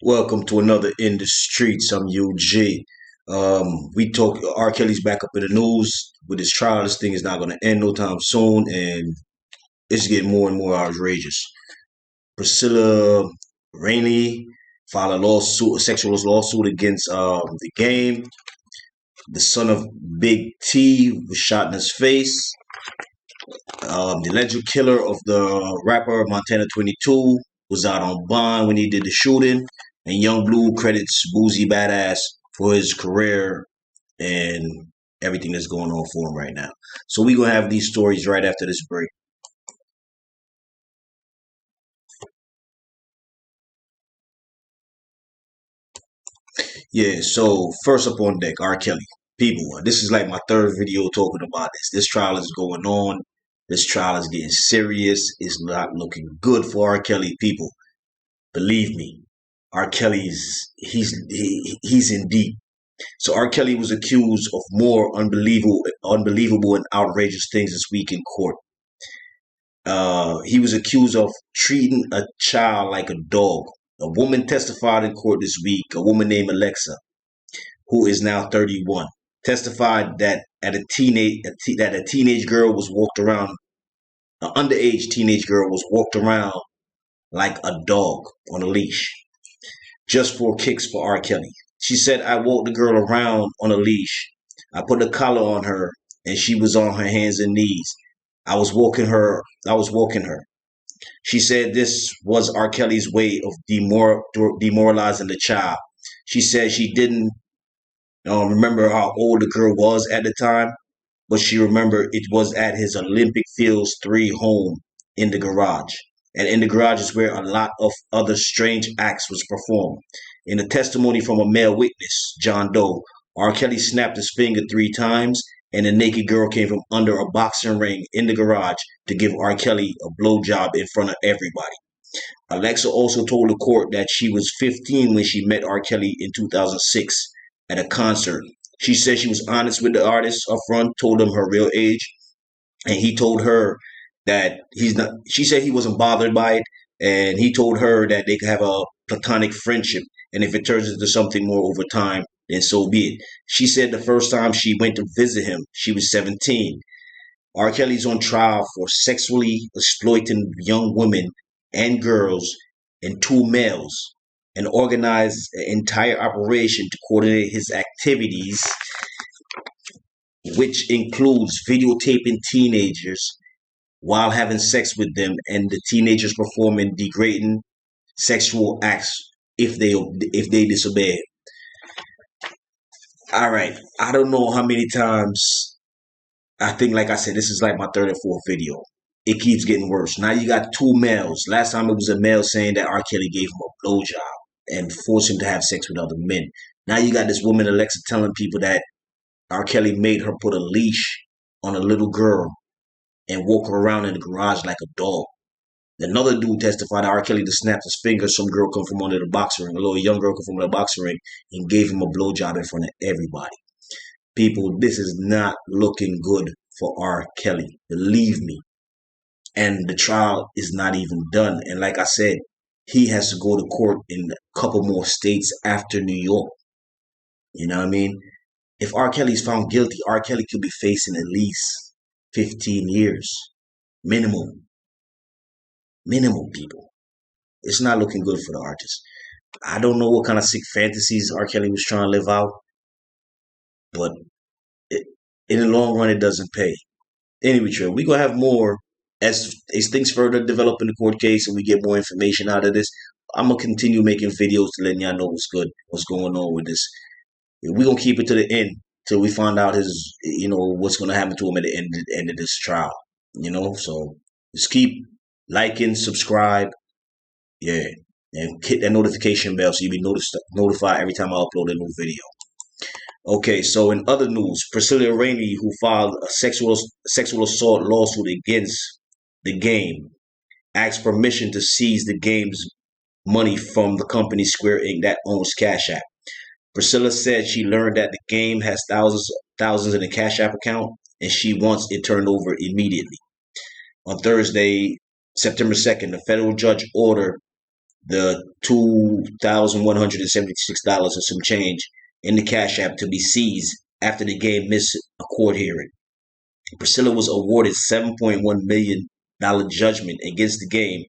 Welcome to another In the Streets. I'm UG. We talk. R. Kelly's back up in the news with his trial. This thing is not going to end no time soon, and it's getting more and more outrageous. Priscilla Rainey filed a sexual lawsuit against the game. The son of Big T was shot in his face. The alleged killer of the rapper Montana 22 was out on bond when he did the shooting. And Young Blue credits Boozy Badass for his career and everything that's going on for him right now. So we're going to have these stories right after this break. Yeah, so first up on deck, R. Kelly. People, this is like my third video talking about this. This trial is going on. This trial is getting serious. It's not looking good for R. Kelly. People, believe me, R. Kelly's he's in deep. So R. Kelly was accused of more unbelievable and outrageous things this week in court. He was accused of treating a child like a dog. A woman testified in court this week. A woman named Alexa, who is now 31, testified that a teenage girl was walked around. An underage teenage girl was walked around like a dog on a leash, just for kicks for R. Kelly. She said, I walked the girl around on a leash. I put a collar on her and she was on her hands and knees. I was walking her. She said this was R. Kelly's way of demoralizing the child. She said she didn't remember how old the girl was at the time, but she remembered it was at his Olympic Fields 3 home in the garage. And in the garage is where a lot of other strange acts was performed. In a testimony from a male witness, John Doe, R. Kelly snapped his finger 3 times, and a naked girl came from under a boxing ring in the garage to give R. Kelly a blowjob in front of everybody. Alexa also told the court that she was 15 when she met R. Kelly in 2006 at a concert. She said she was honest with the artist up front, told him her real age, and he told her that he's not. She said he wasn't bothered by it, and he told her that they could have a platonic friendship, and if it turns into something more over time, then so be it. She said the first time she went to visit him, she was 17. R. Kelly's on trial for sexually exploiting young women and girls and 2 males, and organized an entire operation to coordinate his activities, which includes videotaping teenagers while having sex with them and the teenagers performing degrading sexual acts if they disobey. All right, I don't know how many times. I think, like I said, this is like my third or fourth video. It keeps getting worse. Now you got 2 males. Last time it was a male saying that R. Kelly gave him a blowjob and forced him to have sex with other men. Now you got this woman Alexa telling people that R. Kelly made her put a leash on a little girl and walk her around in the garage like a dog. Another dude testified that R. Kelly just snapped his fingers. Some girl come from under the boxing ring, a little young girl come from under the boxing ring, and gave him a blowjob in front of everybody. People, this is not looking good for R. Kelly. Believe me. And the trial is not even done. And like I said, he has to go to court in a couple more states after New York. You know what I mean? If R. Kelly's found guilty, R. Kelly could be facing at least 15 years. Minimum. Minimum, people. It's not looking good for the artist. I don't know what kind of sick fantasies R. Kelly was trying to live out, but in the long run, it doesn't pay. Anyway, we're going to have more as things further develop in the court case and we get more information out of this. I'm going to continue making videos to let y'all know what's going on with this. We're going to keep it to the end till we find out what's going to happen to him at the end of this trial. So just keep liking, subscribe, yeah, and hit that notification bell so you'll be notified every time I upload a new video. Okay, so in other news, Priscilla Rainey, who filed a sexual assault lawsuit against the game, asked permission to seize the game's money from the company Square Inc. that owns Cash App. Priscilla said she learned that the game has thousands in a Cash App account, and she wants it turned over immediately. On Thursday, September 2nd, the federal judge ordered the $2,176 and some change in the Cash App to be seized after the game missed a court hearing. Priscilla was awarded $7.1 million judgment against the game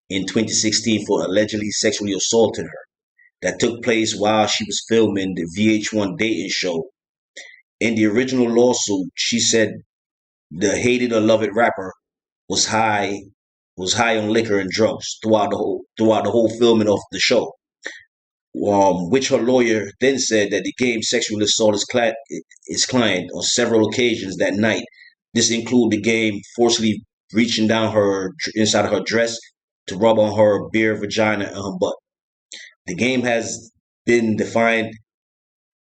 in 2016 for allegedly sexually assaulting her. That took place while she was filming the VH1 dating show. In the original lawsuit, she said the hated or loved rapper was high on liquor and drugs throughout the whole filming of the show. Which her lawyer then said that the game sexually assaulted his client on several occasions that night. This included the game forcibly reaching down her inside of her dress to rub on her bare vagina and her butt. The game has been defined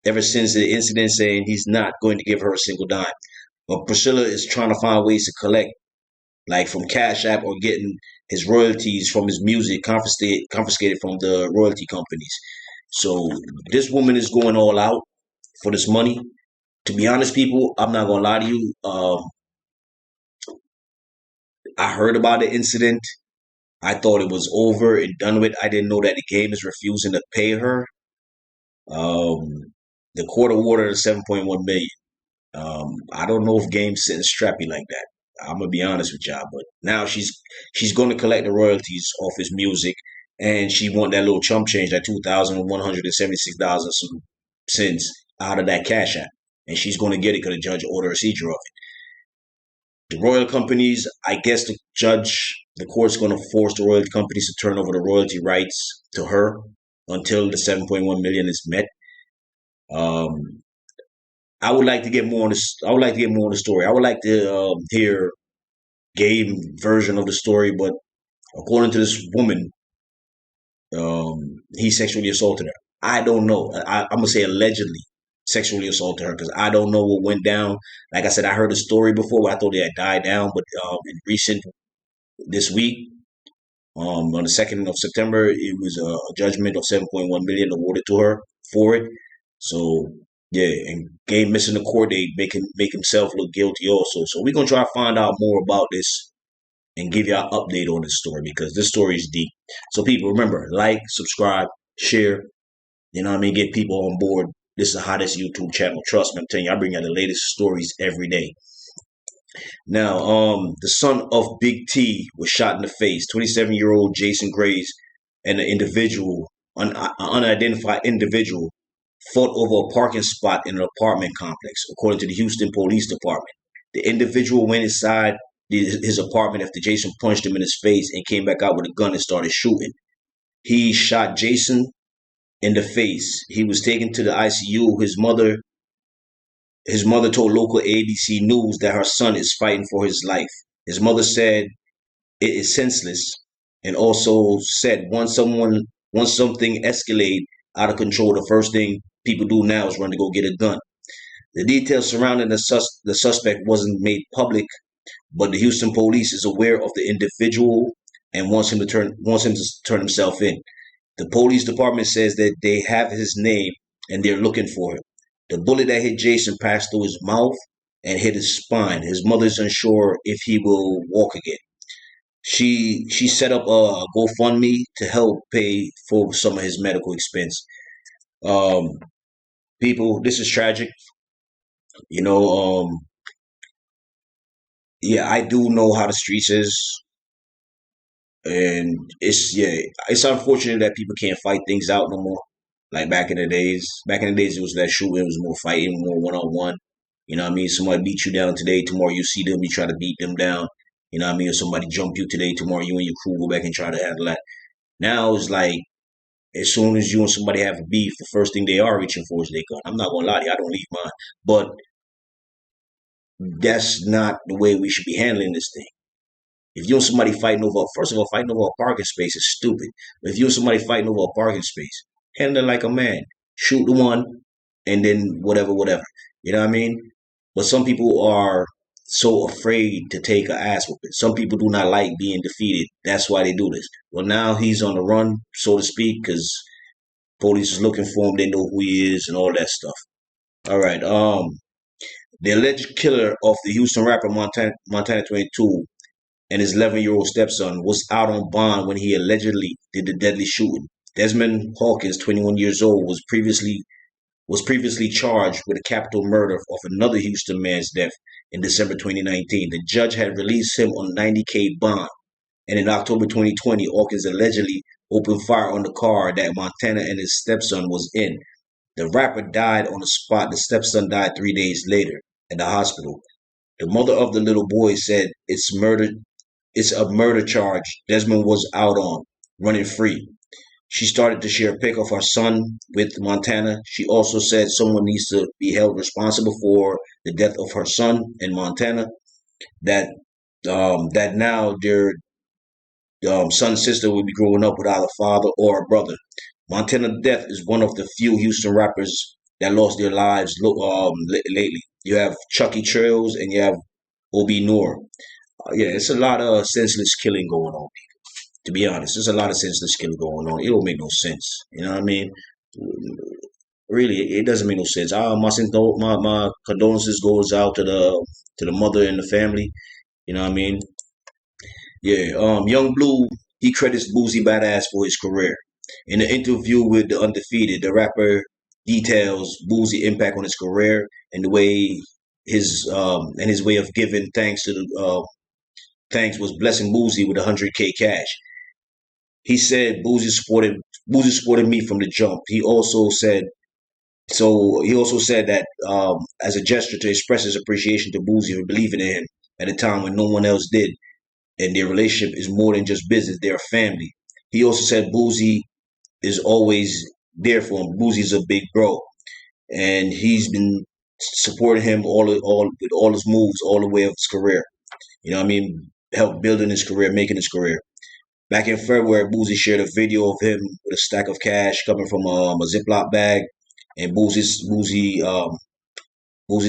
ever since the incident, saying he's not going to give her a single dime. But Priscilla is trying to find ways to collect, like from Cash App or getting his royalties from his music confiscated from the royalty companies. So this woman is going all out for this money. To be honest, people, I'm not gonna lie to you. I heard about the incident. I thought it was over and done with. I didn't know that the game is refusing to pay her. The court awarded 7.1 million. I don't know if Game's sitting strappy like that. I'm gonna be honest with y'all, but now she's going to collect the royalties off his music, and she want that little chump change, that $2,176 and some cents out of that Cash App, and she's going to get it because the judge ordered a seizure of it. The royal companies, I guess the court's going to force the royalty companies to turn over the royalty rights to her until the 7.1 million is met. Um, I would like to get more on this. I would like to get more on the story. I would like to hear Gabe version of the story, but according to this woman, he sexually assaulted her. I don't know. I'm gonna say allegedly sexually assaulted her because I don't know what went down. Like I said, I heard the story before, but I thought it had died down. But in recent this week, on the 2nd of September, it was a judgment of 7.1 million awarded to her for it. So yeah, and Game missing the court, they make himself look guilty also. So we're gonna try to find out more about this and give y'all an update on this story because this story is deep. So people, remember, like, subscribe, share. You know what I mean? Get people on board. This is the hottest YouTube channel. Trust me, I'm telling you, I bring you the latest stories every day. Now, the son of Big T was shot in the face. 27-year-old Jason Graves and an unidentified individual, fought over a parking spot in an apartment complex, according to the Houston Police Department. The individual went inside his apartment after Jason punched him in his face and came back out with a gun and started shooting. He shot Jason in the face. He was taken to the ICU. His mother told local ABC News that her son is fighting for his life. His mother said it is senseless and also said once something escalates out of control, the first thing people do now is run to go get a gun. The details surrounding the suspect wasn't made public, but the Houston police is aware of the individual and wants him to turn himself in. The police department says that they have his name and they're looking for him. The bullet that hit Jason passed through his mouth and hit his spine. His mother's unsure if he will walk again. She set up a GoFundMe to help pay for some of his medical expense. Um, People, this is tragic. You know, yeah, I do know how the streets is, and it's unfortunate that people can't fight things out no more. Like back in the days, it was that shooting, it was more fighting, more one on one. You know what I mean? Somebody beat you down today, tomorrow you see them, you try to beat them down. You know what I mean? If somebody jump you today, tomorrow you and your crew go back and try to handle that. Now it's like as soon as you and somebody have a beef, the first thing they are reaching for is their gun. I'm not gonna lie to you, I don't leave mine, but that's not the way we should be handling this thing. If you and somebody fighting over, first of all, fighting over a parking space is stupid. But if you and somebody fighting over a parking space, handle it like a man. Shoot the one, and then whatever, whatever. You know what I mean? But some people are so afraid to take an ass whooping. Some people do not like being defeated. That's why they do this. Well, now he's on the run, so to speak, because police is looking for him. They know who he is and all that stuff. All right. The alleged killer of the Houston rapper Montana 22 and his 11-year-old stepson was out on bond when he allegedly did the deadly shooting. Desmond Hawkins, 21 years old, was previously charged with a capital murder of another Houston man's death in December 2019. The judge had released him on $90K bond, and in October 2020, Hawkins allegedly opened fire on the car that Montana and his stepson was in. The rapper died on the spot. The stepson died 3 days later at the hospital. The mother of the little boy said it's a murder charge Desmond was out on, running free. She started to share a pic of her son with Montana. She also said someone needs to be held responsible for the death of her son in Montana. That that now their son and sister will be growing up without a father or a brother. Montana's death is one of the few Houston rappers that lost their lives lately. You have Chucky Trails and you have Obi Noor. Yeah, it's a lot of senseless killing going on. To be honest, there's a lot of senseless killing going on. It don't make no sense. You know what I mean? Really, it doesn't make no sense. My condolences goes out to the mother and the family. You know what I mean? Yeah. Young Blue, he credits Boosie Badass for his career. In an interview with the Undefeated, the rapper details Boosie' impact on his career and the way his way of giving thanks was blessing Boosie with 100K cash. He said Boosie supported me from the jump. He also said that as a gesture to express his appreciation to Boosie for believing in him at a time when no one else did, and their relationship is more than just business; they're a family. He also said Boosie is always there for him. Boosie's a big bro, and he's been supporting him all with all his moves all the way of his career. You know what I mean? Help building his career, making his career. Back in February, Boosie shared a video of him with a stack of cash coming from a Ziploc bag, and Boosie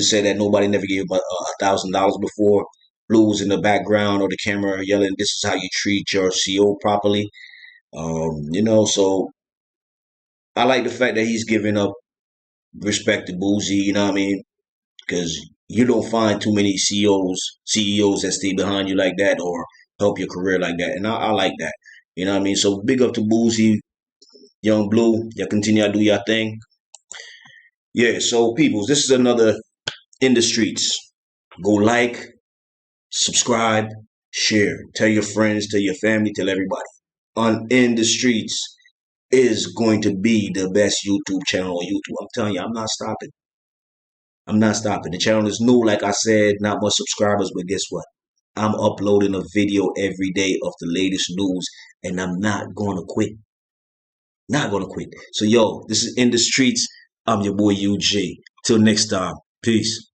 said that nobody never gave him $1,000 before. Blue was in the background or the camera yelling, "This is how you treat your CO properly." So I like the fact that he's giving up respect to Boosie. You know what I mean? Because you don't find too many CEOs that stay behind you like that or help your career like that, and I like that. You know what I mean? So big up to Boosie, Young Blue. You continue to do your thing. Yeah. So peoples, this is another In the Streets. Go like, subscribe, share, tell your friends, tell your family, tell everybody. On In the Streets is going to be the best YouTube channel on YouTube. I'm telling you, I'm not stopping. I'm not stopping. The channel is new, like I said, not much subscribers, but guess what? I'm uploading a video every day of the latest news, and I'm not gonna quit. Not gonna quit. So yo, this is In the Streets. I'm your boy UG. Till next time. Peace.